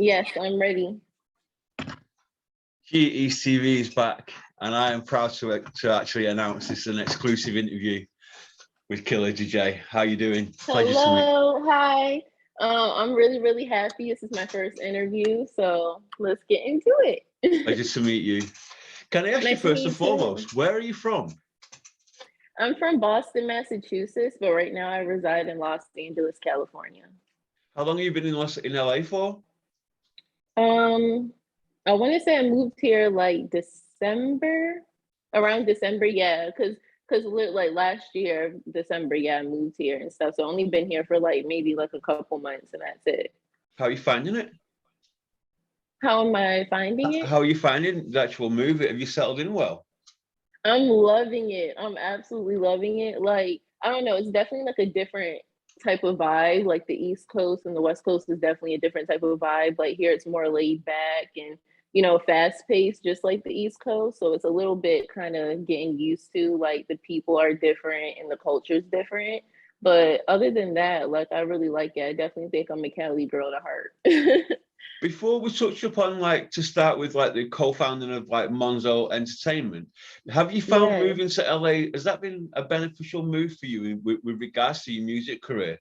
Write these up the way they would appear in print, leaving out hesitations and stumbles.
Yes, I'm ready. GECV is back, and I am proud to actually announce this is an exclusive interview with Killer DJ. How you doing? Hello, hi. I'm really happy. This is my first interview, so let's get into it. Pleasure to meet you. Can I ask you first and foremost, where are you from? I'm from Boston, Massachusetts, but right now I reside in Los Angeles, California. How long have you been in LA for? I want to say I moved here like December, around December, yeah, because like last year, December, yeah, I moved here and stuff. So only been here for like maybe like a couple months and that's it. How are you finding it? How am I finding it? How are you finding the actual move? Have you settled in well? I'm loving it. I'm absolutely loving it. Like, I don't know, it's definitely like a different type of vibe. Like the East Coast and the West Coast is definitely a different type of vibe. Like here it's more laid back and fast paced, just like the East Coast. So it's a little bit kind of getting used to, like the people are different and the culture's different. But other than that, like I really like it. I definitely think I'm a Cali girl to heart. Before we touch upon to start with the co-founding of Monzell Entertainment, have you found moving to LA, has that been a beneficial move for you with regards to your music career?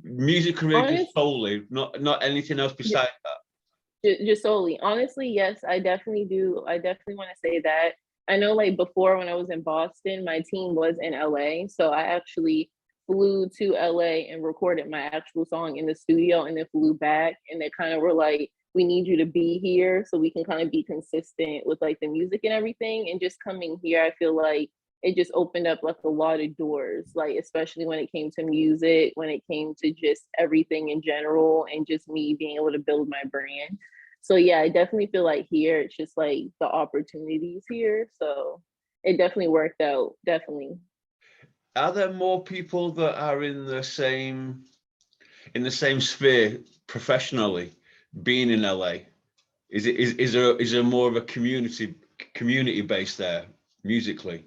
Music career just solely, not anything else besides that? Just solely. Honestly, yes, I definitely do. I definitely want to say that. I know like before when I was in Boston, my team was in LA. So I actually flew to LA and recorded my actual song in the studio and then flew back. And they kind of were like, we need you to be here so we can kind of be consistent with like the music and everything. And just coming here, I feel like it just opened up like a lot of doors, like especially when it came to music, when it came to just everything in general, and just me being able to build my brand. So yeah, I definitely feel like here it's just like the opportunities here. So it definitely worked out. Definitely. Are there more people that are in the same sphere professionally being in LA? Is there more of a community base there musically?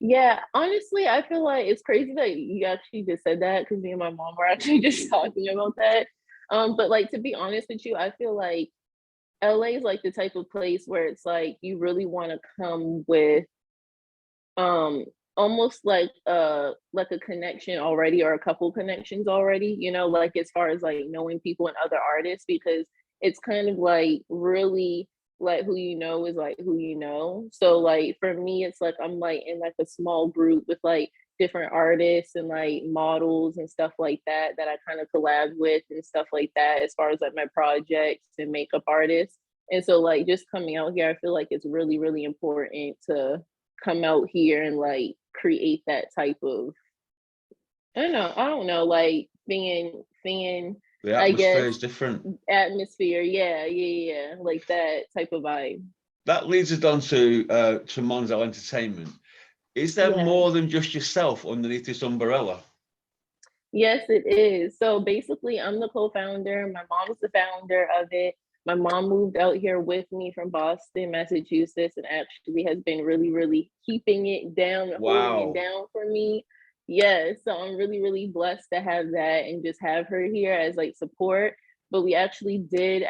Yeah, honestly, I feel like it's crazy that you actually just said that, because me and my mom were actually just talking about that. But like, to be honest with you, I feel like LA is like the type of place where it's like you really want to come with almost like a connection already, or a couple connections already, like as far as like knowing people and other artists, because it's kind of like really like who you know is like who you know. So like for me, it's like I'm like in like a small group with like different artists and like models and stuff like that I kind of collab with and stuff like that, as far as like my projects and makeup artists. And so like just coming out here, I feel like it's really important to come out here and like create that type of, I don't know, like being the I atmosphere guess is different. Atmosphere, yeah, like that type of vibe. That leads us on to Monzell Entertainment. Is there more than just yourself underneath this umbrella? Yes, it is. So basically, I'm the co-founder. My mom's the founder of it. My mom moved out here with me from Boston, Massachusetts, and actually has been really keeping it down, holding it down for me. Yeah, so I'm really blessed to have that and just have her here as like support. But we did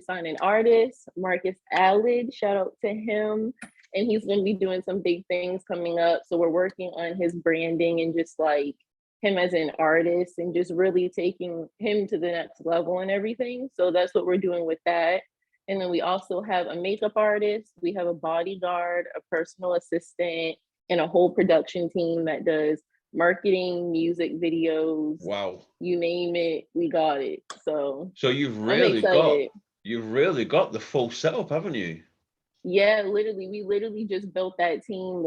sign an artist, Marcus Allard, shout out to him. And he's going to be doing some big things coming up. So we're working on his branding and just like him as an artist and just really taking him to the next level and everything. So that's what we're doing with that. And then we also have a makeup artist, we have a bodyguard, a personal assistant, and a whole production team that does marketing, music videos. Wow. You name it, we got it. So you've really got the full setup, haven't you? Yeah, literally. We literally just built that team,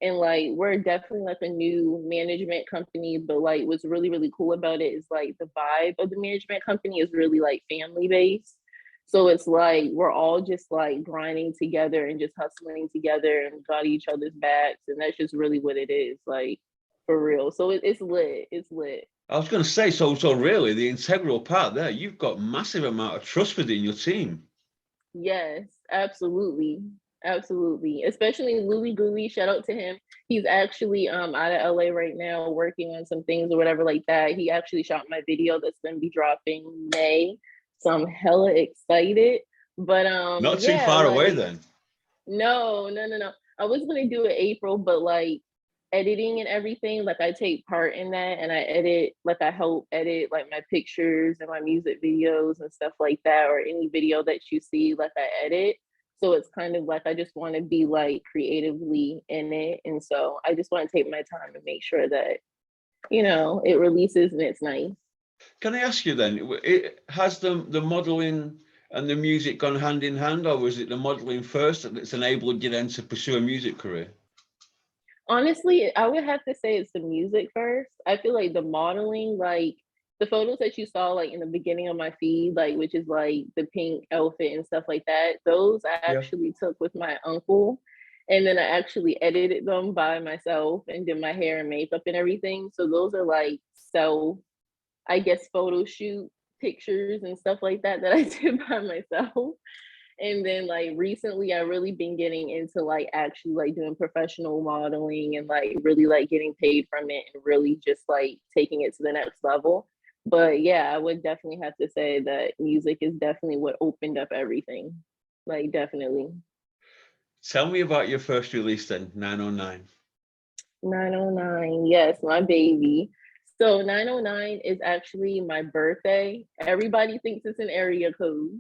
and we're definitely like a new management company, but like what's really cool about it is like the vibe of the management company is really like family based. So it's like we're all just like grinding together and just hustling together and got each other's backs, and that's just really what it is, like for real. So it's lit. It's lit. I was going to say, so really the integral part there, you've got massive amount of trust within your team. Yes, absolutely. Absolutely. Especially Louis Gooey, shout out to him. He's actually out of LA right now working on some things or whatever like that. He actually shot my video that's gonna be dropping May. So I'm hella excited. But Not too yeah, far away like then. no. I was gonna do it April, but like editing and everything, like I take part in that and I edit, like I help edit like my pictures and my music videos and stuff like that, or any video that you see, like I edit. So it's kind of like I just want to be like creatively in it. And so I just want to take my time and make sure that, it releases and it's nice. Can I ask you then, has the modeling and the music gone hand in hand, or was it the modeling first that's enabled you then to pursue a music career? Honestly, I would have to say it's the music first. I feel like the modeling, like the photos that you saw like in the beginning of my feed, like which is like the pink outfit and stuff like that, those I Yeah. actually took with my uncle. And then I actually edited them by myself and did my hair and makeup and everything. So those are like self, I guess, photo shoot pictures and stuff like that that I did by myself. And then like recently I really been getting into like actually like doing professional modeling and like really like getting paid from it and really just like taking it to the next level. But yeah, I would definitely have to say that music is definitely what opened up everything. Like definitely. Tell me about your first release then, 909. 909. Yes, my baby. So 909 is actually my birthday. Everybody thinks it's an area code.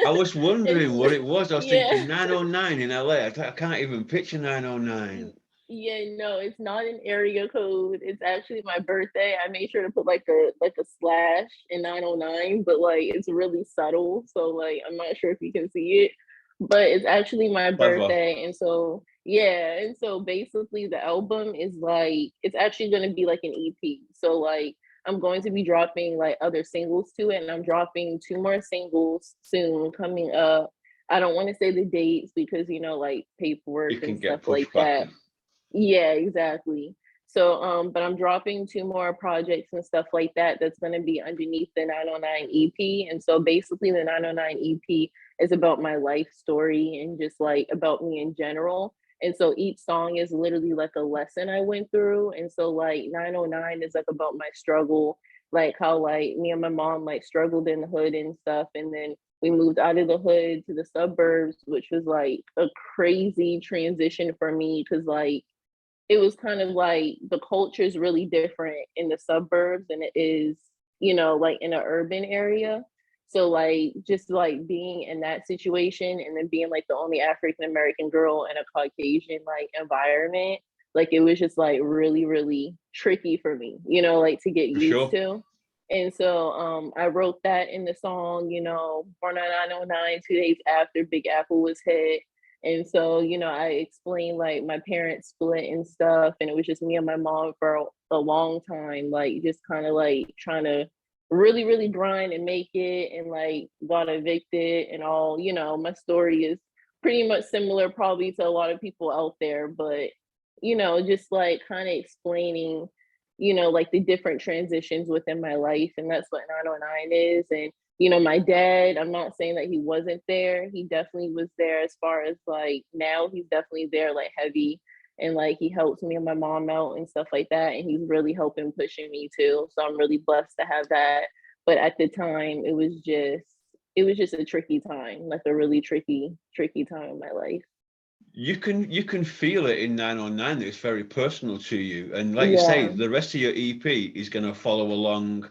I was wondering what it was. I was Yeah. thinking 909 in LA. I can't even picture 909. Yeah, no, it's not an area code. It's actually my birthday. I made sure to put like a slash in 909, but like it's really subtle. So like I'm not sure if you can see it, but it's actually my Clever. birthday. And so yeah, and so basically the album is like it's actually gonna be like an EP. So like I'm going to be dropping like other singles to it, and I'm dropping two more singles soon coming up. I don't want to say the dates because like paperwork You and can stuff get like pushed back that. in. Yeah, exactly. So, but I'm dropping two more projects and stuff like that that's going to be underneath the 909 EP. And so basically, the 909 EP is about my life story and just like about me in general. And so each song is literally like a lesson I went through. And so, like, 909 is like about my struggle, like how like me and my mom like struggled in the hood and stuff. And then we moved out of the hood to the suburbs, which was like a crazy transition for me because, like, it was kind of like the culture is really different in the suburbs than it is, like in an urban area. So like just like being in that situation and then being like the only African American girl in a Caucasian like environment, like it was just like really, really tricky for me, like to get For used sure. to. And so I wrote that in the song, Born on 909, 2 days after Big Apple was hit. And so, I explained like my parents split and stuff, and it was just me and my mom for a long time, like just kind of like trying to really, really grind and make it, and like got evicted and all. My story is pretty much similar probably to a lot of people out there, but just like kind of explaining, like the different transitions within my life, and that's what 909 is. And my dad, I'm not saying that he wasn't there. He definitely was there as far as like now he's definitely there like heavy, and like he helps me and my mom out and stuff like that. And he's really helping pushing me too. So I'm really blessed to have that. But at the time it was just a tricky time, like a really tricky time in my life. You can feel it in 909 that it's very personal to you. And like you say, Yeah. the rest of your EP is going to follow along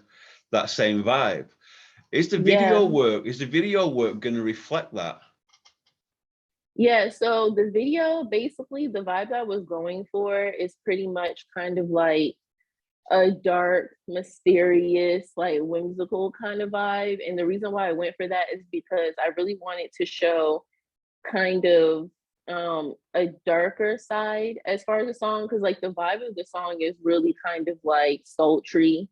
that same vibe. Yeah. Is the video work going to reflect that? Yeah, so the video, basically the vibe I was going for is pretty much kind of like a dark, mysterious, like whimsical kind of vibe. And the reason why I went for that is because I really wanted to show kind of a darker side as far as the song, because like the vibe of the song is really kind of like sultry,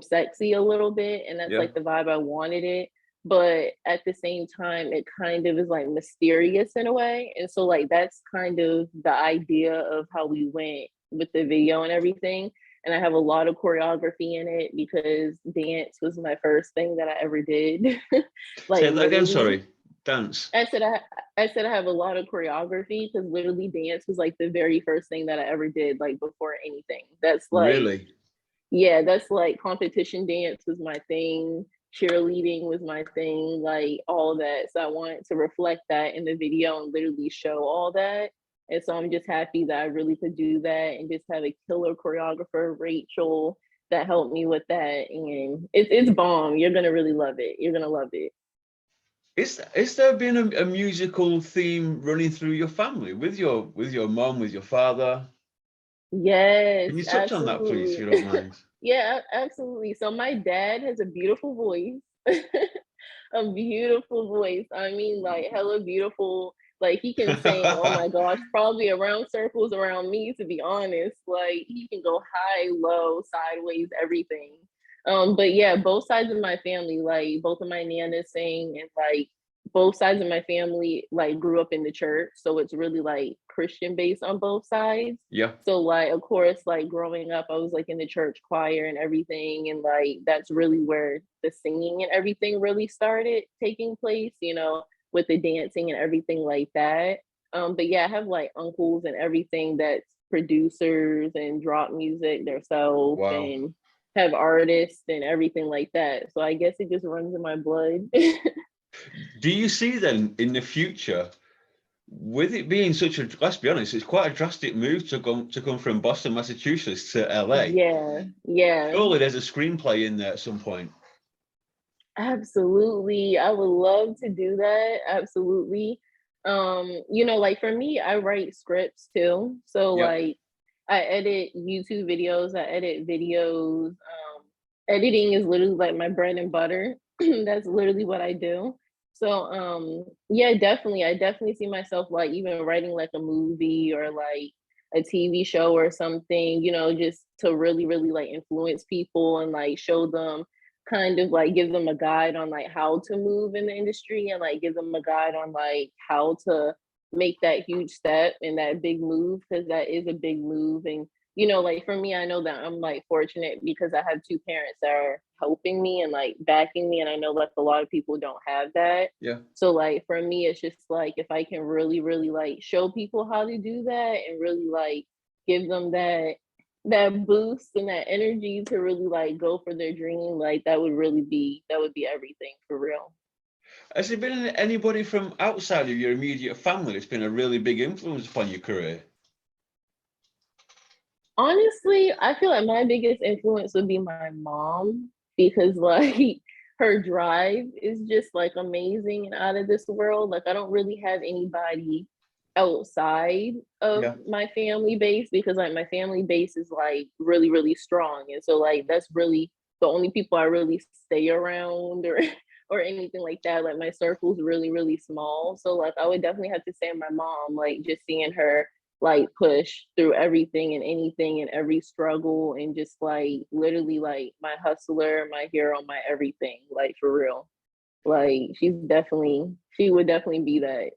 sexy a little bit, and that's Yeah. like the vibe I wanted it. But at the same time it kind of is like mysterious in a way, and so like that's kind of the idea of how we went with the video and everything. And I have a lot of choreography in it because dance was my first thing that I ever did. Like Say that again, literally. sorry. Dance. I said I have a lot of choreography because literally dance was like the very first thing that I ever did, like before anything. That's like, Really? yeah, that's like competition dance was my thing. cheerleading was my thing, like all that. So I wanted to reflect that in the video and literally show all that. And so I'm just happy that I really could do that and just have a killer choreographer, Rachel, that helped me with that. And it's bomb. You're gonna really love it. You're gonna love it. Is there been a musical theme running through your family with your mom, with your father? Yes, Can you touch on that, please, if absolutely. you don't mind? Yeah, absolutely. So my dad has a beautiful voice. A beautiful voice. I mean, like hella beautiful. Like he can sing, oh my gosh, probably around circles around me, to be honest. Like he can go high, low, sideways, everything. But yeah, both sides of my family, like both of my nanas sing, and like both sides of my family like grew up in the church. So it's really like Christian based on both sides. Yeah. So like of course, like growing up, I was like in the church choir and everything. And like that's really where the singing and everything really started taking place, with the dancing and everything like that. But yeah, I have like uncles and everything that's producers and drop music themselves Wow. and have artists and everything like that. So I guess it just runs in my blood. Do you see then in the future, with it being such a, let's be honest, it's quite a drastic move to come from Boston, Massachusetts to LA. Yeah, yeah. Surely there's a screenplay in there at some point. Absolutely. I would love to do that. Absolutely. Like for me, I write scripts too. So Yeah. like I edit YouTube videos, I edit videos. Editing is literally like my bread and butter. That's literally what I do. So yeah, definitely. I definitely see myself like even writing like a movie or like a TV show or something, just to really, really like influence people and like show them, kind of like give them a guide on like how to move in the industry and like give them a guide on like how to make that huge step and that big move, because that is a big move. And like for me, I know that I'm like fortunate because I have two parents that are helping me and like backing me, and I know like a lot of people don't have that. Yeah. So like for me, it's just like if I can really, really like show people how to do that and really like give them that boost and that energy to really like go for their dream, like that would be everything for real. Has there been anybody from outside of your immediate family that's been a really big influence upon your career? Honestly, I feel like my biggest influence would be my mom, because like her drive is just like amazing and out of this world. Like I don't really have anybody outside of Yeah. my family base, because like my family base is like really, really strong. And so like that's really the only people I really stay around or or anything like that. Like my circle's really, really small. So like I would definitely have to say my mom, like just seeing her like push through everything and anything and every struggle, and just like literally like my hustler, my hero, my everything, like for real. Like she would definitely be that.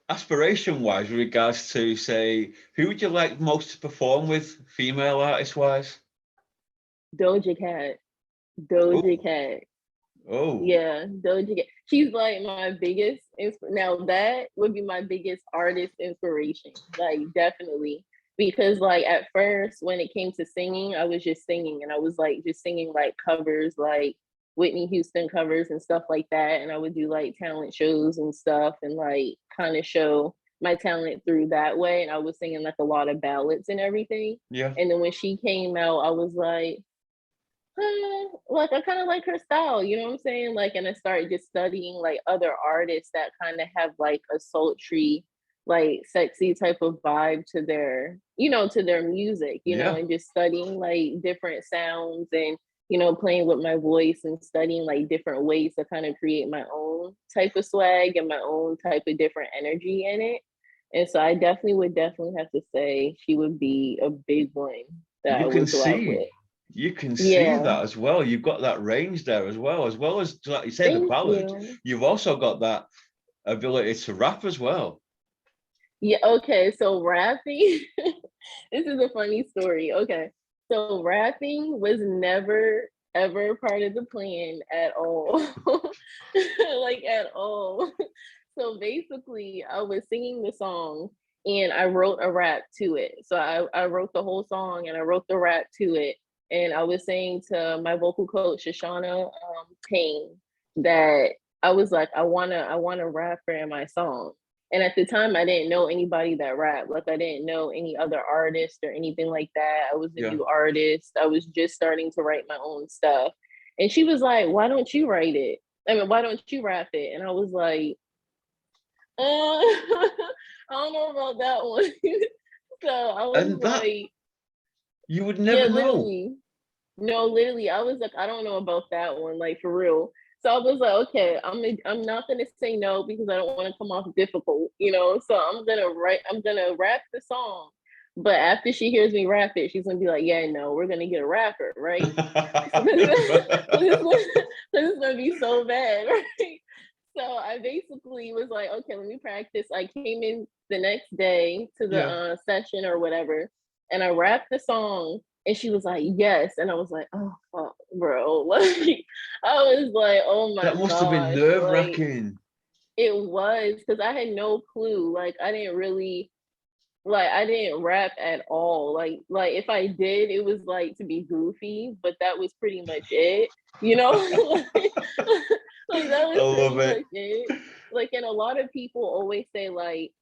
Aspiration wise, with regards to, say, who would you like most to perform with, female artist wise? Doja Cat. Oh, Doja Cat. oh, Yeah, Doja Cat. She's like my biggest now that would be my biggest artist inspiration. Like definitely. Because like at first when it came to singing, I was just singing and I was like just singing like covers, like Whitney Houston covers and stuff like that. And I would do like talent shows and stuff and like kind of show my talent through that way. And I was singing like a lot of ballads and everything. yeah, And then when she came out, I was like I kind of like her style, you know what I'm saying? Like, and I started just studying like other artists that kind of have like a sultry, like sexy type of vibe to their music, yeah. and just studying like different sounds and, playing with my voice and studying like different ways to kind of create my own type of swag and my own type of different energy in it. And so I definitely have to say she would be a big one that I You can would go out see, with. you can see Yeah. that as well. You've got that range there as well as, like you say, the Thank ballad. you. You've also got that ability to rap as well. Yeah, okay. So rapping, this is a funny story. Okay. So rapping was never ever part of the plan at all. Like at all. So basically, I was singing the song and I wrote a rap to it. So I wrote the whole song and I wrote the rap to it. and I was saying to my vocal coach, Shoshana Payne, that I was like, I want a rapper in my song. And at the time, I didn't know anybody that rapped. Like, I didn't know any other artist or anything like that. I was a Yeah. new artist. I was just starting to write my own stuff. And she was like, why don't you write it? I mean, why don't you rap it? And I was like, I don't know about that one. So I was And that like, you would yeah, never know. literally. No, literally, I was like, I don't know about that one, like for real. So I was like, okay, I'm not gonna say no because I don't want to come off difficult, you know. So I'm gonna rap the song. But after she hears me rap it, she's gonna be like, yeah, no, we're gonna get a rapper, right? So it's gonna be so bad, right? So I basically was like, okay, let me practice. I came in the next day to the Yeah. session or whatever, and I rapped the song, and she was like, yes. And I was like, oh, fuck, bro. Like, I was like, oh my That must have been gosh. Like, nerve-wracking. it was because I had no clue. Like, I didn't rap at all. Like if I did, it was like to be goofy, but that was pretty much it. You know, like that I was love pretty it. much it. Like, and a lot of people always say like,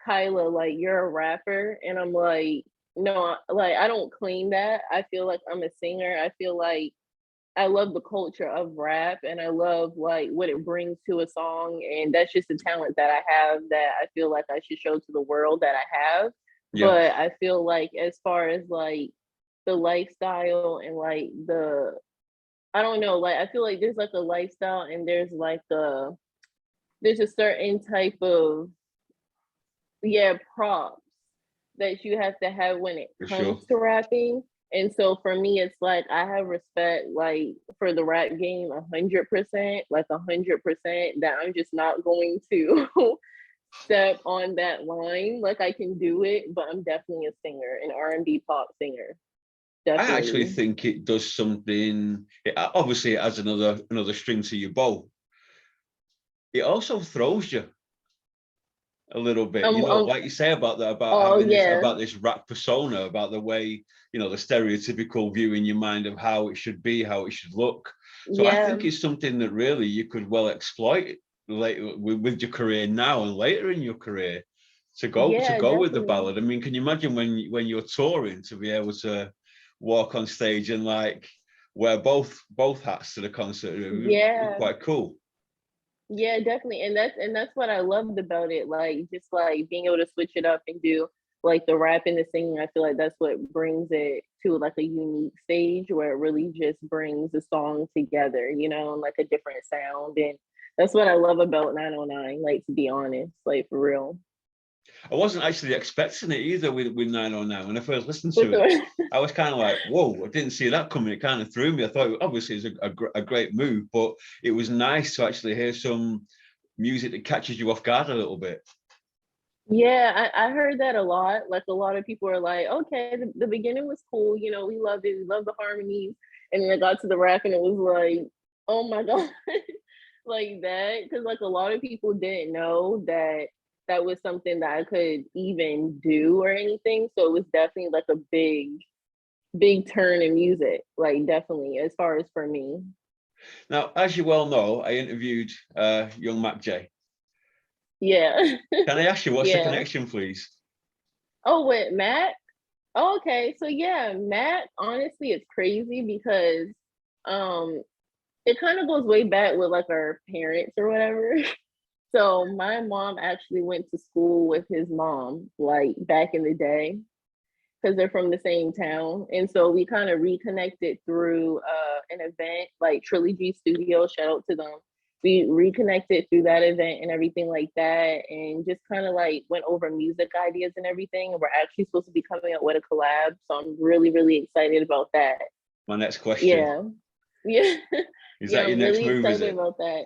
Kyla, like you're a rapper, and I'm like, no, like I don't claim that. I feel like I'm a singer. I feel like I love the culture of rap, and I love like what it brings to a song, and that's just a talent that I have that I feel like I should show to the world that I have. Yeah. But I feel like as far as like the lifestyle and like I don't know, like I feel like there's like a lifestyle and there's a certain type of, yeah, props that you have to have when it For sure. comes to rapping. And so for me, it's like I have respect like for the rap game 100%, like 100%, that I'm just not going to step on that line. Like I can do it, but I'm definitely a singer, an R&B pop singer. I actually Definitely. think it does something. Obviously, it adds another string to your bow. It also throws you a little bit, Um, um like you say about that, about oh having this, yeah. about this rap persona, about the way, the stereotypical view in your mind of how it should be, how it should look. So I Yeah. think it's something that really you could well exploit later with your career now and later in your career to Yeah, go with the definitely. ballad. I mean, can you imagine when you're touring to be able to walk on stage and like wear both hats to the concert? It would be Yeah. quite cool. Yeah, definitely. And that's what I loved about it. Like just like being able to switch it up and do like the rap and the singing. I feel like that's what brings it to like a unique stage where it really just brings the song together, you know, and like a different sound. And that's what I love about 909, like to be honest, like for real. I wasn't actually expecting it either with 909. When I first listened With to it, the I was kind of like, whoa, I didn't see that coming. It kind of threw me. I thought obviously it's a great move, but it was nice to actually hear some music that catches you off guard a little bit. Yeah, I heard that a lot. Like a lot of people are like, okay, the beginning was cool, you know, we loved it, we loved the harmonies. And then I got to the rap and it was like, oh my God, like that. Cause like a lot of people didn't know that that was something that I could even do or anything. So it was definitely like a big turn in music, like definitely as far as for me. Now, as you well know, I interviewed young Mac J. Yeah. Can I ask you what's the Yeah. connection, please? Oh, with Matt? Oh, okay, so yeah, Matt, honestly, it's crazy because um it kind of goes way back with like our parents or whatever. So my mom actually went to school with his mom like back in the day because they're from the same town. And so we kind of reconnected through an event like Trilogy Studio, shout out to them. We reconnected through that event and everything like that, and just kind of like went over music ideas and everything. And we're actually supposed to be coming out with a collab. So I'm really, really excited about that. My next question. Yeah. Yeah. Is Yeah, that your I'm next really move, is excited it? about that.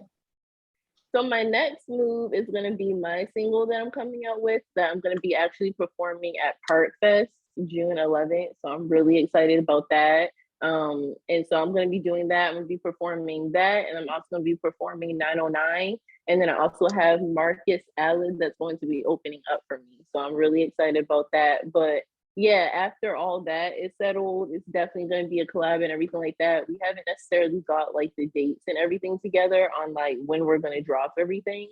So my next move is gonna be my single that I'm coming out with that I'm gonna be actually performing at Park Fest June 11th. So I'm really excited about that. And so I'm gonna be doing that. I'm gonna be performing that, and I'm also gonna be performing 909. And then I also have Marcus Allen that's going to be opening up for me. So I'm really excited about that. But yeah, after all that is settled, it's definitely going to be a collab and everything like that. We haven't necessarily got like the dates and everything together on like when we're going to drop everything.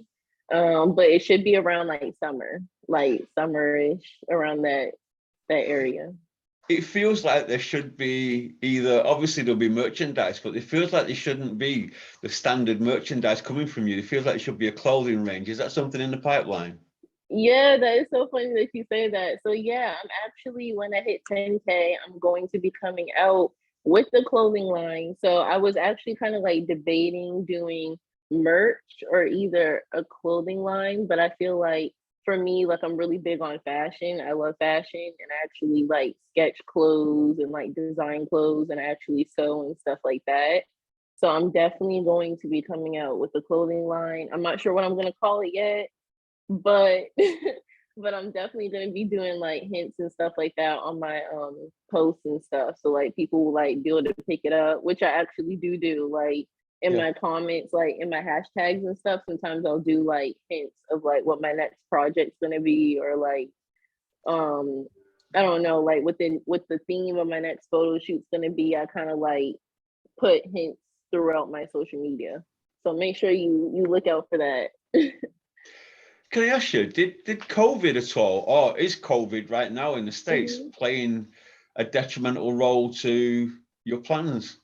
But it should be around like summerish, around that area. It feels like there should be either, obviously there'll be merchandise, but it feels like there shouldn't be the standard merchandise coming from you. It feels like it should be a clothing range. Is that something in the pipeline? Yeah, that is so funny that you say that. So yeah, I'm actually when I hit 10K, I'm going to be coming out with the clothing line. So I was actually kind of like debating doing merch or either a clothing line, but I feel like for me, like I'm really big on fashion. I love fashion and I actually like sketch clothes and like design clothes and I actually sew and stuff like that. So I'm definitely going to be coming out with the clothing line. I'm not sure what I'm gonna call it yet, but but I'm definitely gonna be doing like hints and stuff like that on my posts and stuff. So like people will like be able to pick it up, which I actually do. Like in Yeah. my comments, like in my hashtags and stuff, sometimes I'll do like hints of like what my next project's gonna be or like um I don't know, like within what the theme of my next photo shoot's gonna be. I kind of like put hints throughout my social media. So make sure you look out for that. Can I ask you, did COVID at all, or is COVID right now in the States Mhm. playing a detrimental role to your plans?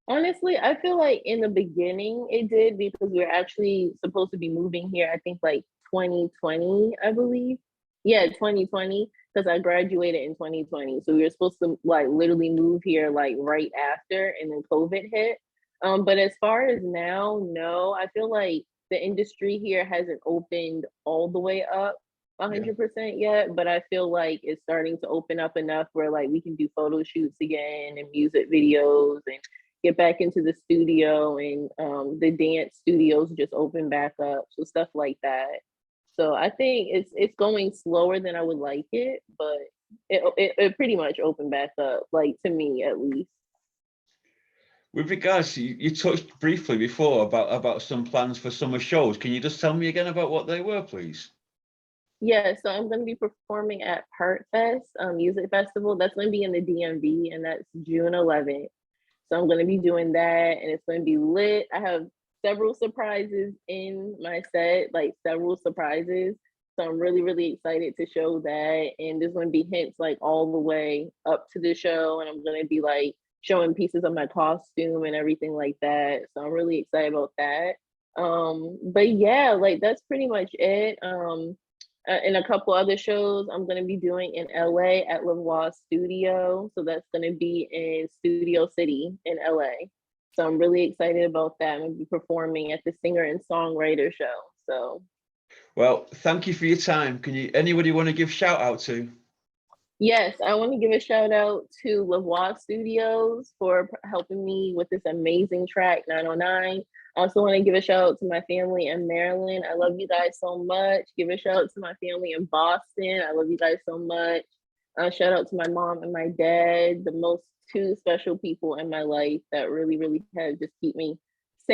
Honestly, I feel like in the beginning it did because we are actually supposed to be moving here, I think like 2020, I believe. Yeah, 2020, because I graduated in 2020. So we were supposed to like literally move here like right after and then COVID hit. But as far as now, no, I feel like the industry here hasn't opened all the way up Yeah. 100% yet, but I feel like it's starting to open up enough where like we can do photo shoots again and music videos and get back into the studio and the dance studios just open back up, so stuff like that. So I think it's going slower than I would like it, but it pretty much opened back up, like to me at least. With regards to, you touched briefly before about some plans for summer shows. Can you just tell me again about what they were, please? Yeah, so I'm going to be performing at Part Fest Music Festival. That's going to be in the DMV, and that's June 11th. So I'm going to be doing that and it's going to be lit. I have several surprises in my set, like several surprises. So I'm really, really excited to show that. And there's going to be hints like all the way up to the show. And I'm going to be like showing pieces of my costume and everything like that. So I'm really excited about that. But yeah, like that's pretty much it. And a couple other shows I'm going to be doing in LA at Lavoie Studio. So that's going to be in Studio City in LA. So I'm really excited about that. I'm going to be performing at the singer and songwriter show. So Well, thank you for your time. Can you, anybody want to give shout out to? yes, I want to give a shout out to Lavoie Studios for helping me with this amazing track 909. I also want to give a shout out to my family in Maryland. I love you guys so much. Give a shout out to my family in Boston. I love you guys so much. Shout out to my mom and my dad, the most two special people in my life that really, really have just keep me